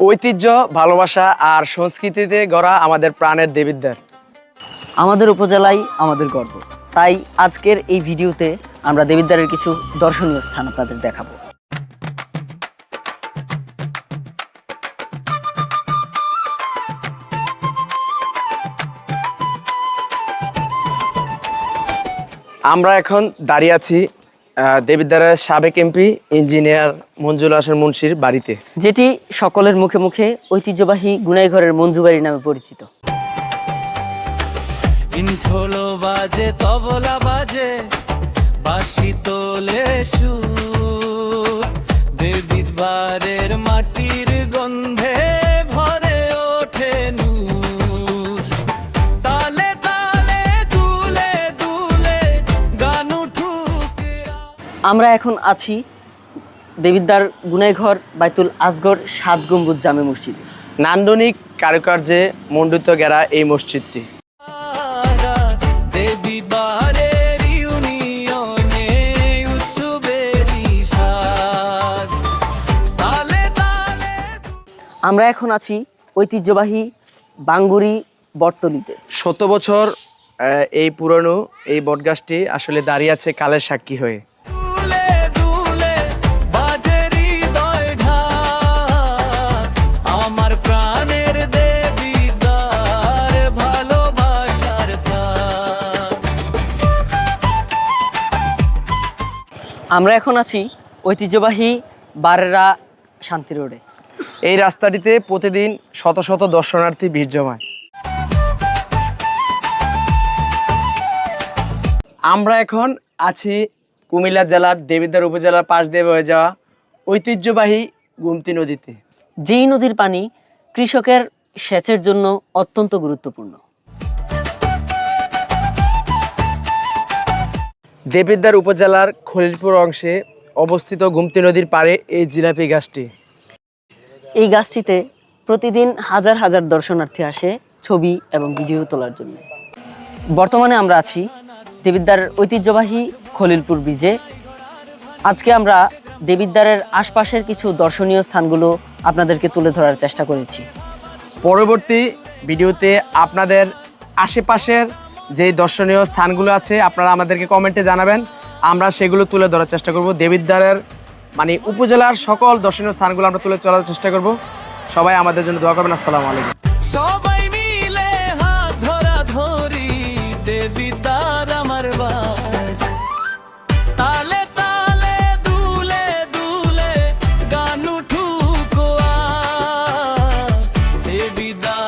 ঐতিহ্য, ভালোবাসা আর সংস্কৃতিতে গড়া আমাদের প্রাণের দেবিদ্বার। আমাদের উপজেলায় আমাদের গর্ব। তাই আজকের এই ভিডিওতে আমরা দেবিদ্বারের কিছু দর্শনীয় স্থান আপনাদের দেখাবো। আমরা এখন দাঁড়িয়ে আছি দেবিদ্বারের সাবেক এমপি ইঞ্জিনিয়ার মঞ্জুল হাসান মুন্সির বাড়িতে, যেটি সকলের মুখে মুখে ঐতিহ্যবাহী গুনাইঘরের মঞ্জুবাড়ি নামে পরিচিত। ইন্ঠোলো বাজে, তবলা বাজে, বাঁশি তোলে সুর, দেবিদ্বারের মাটির গন্ধে ভরে ওঠে নূর। তালে তালে দুলে দুলে গান উঠুকে। আমরা এখন আছি দেবিদ্বার গুনাইঘর বাইতুল আসগর 7 গম্বুজ জামে মসজিদে। নান্দনিক কারুকার্যে মণ্ডিত ঘেরা এই মসজিদটি দেবিদ্বারের ইউনিয়নে উৎসবেরই সাজ। তালে তালে আমরা এখন আছি ঐতিহ্যবাহী বাঙ্গুরি বটতলিতে। 100 বছর এই পুরনো এই বটগাছটি আসলে দাঁড়িয়ে আছে কালের সাক্ষী হয়ে। দুলে দুলে বাজে হৃদয় ঢাক, আমার প্রাণের দেবিদ্বার ভালোবাসার থাক। আমরা এখন আছি ঐতিহ্যবাহী বারেরা শান্তি রোডে। এই রাস্তাটিতে প্রতিদিন শত শত দর্শনার্থী ভিড় জমায়। আমরা এখন আছি কুমিল্লা জেলার দেবিদ্বার উপজেলার পাশ দিয়ে বয়ে যাওয়া ঐতিহ্যবাহী গুমতি নদীতে। যেই নদীর পানি কৃষকের সেচের জন্য অত্যন্ত গুরুত্বপূর্ণ। দেবিদ্বার উপজেলার খলিলপুর অংশে অবস্থিত গুমতি নদীর পাড়ে এই জিলাপি গাছটি। এই গাছটিতে প্রতিদিন হাজার হাজার দর্শনার্থী আসে ছবি এবং ভিডিও তোলার জন্য। বর্তমানে আমরা আছি দেবিদ্বারের ঐতিহ্যবাহী খলিলপুর ব্রিজে। আজকে আমরা দেবিদ্বারের আশপাশের কিছু দর্শনীয় স্থানগুলো আপনাদেরকে তুলে ধরার চেষ্টা করেছি। পরবর্তী ভিডিওতে আপনাদের আশেপাশের যে দর্শনীয় স্থানগুলো আছে আপনারা আমাদেরকে কমেন্টে জানাবেন, আমরা সেগুলো তুলে ধরার চেষ্টা করব। দেবিদ্বারের উপজেলার সকল দর্শনীয় স্থানগুলো আমরা তুলে চলার চেষ্টা করব। সবাই আমাদের জন্য দোয়া করবেন। আসসালামু আলাইকুম। সবাই মিলে হাত ধরা ধরি, দেবিদ্বার আমার বাড়ি। তালে তালে দুলে দুলে গান উঠুক আজ, দেবিদ্বার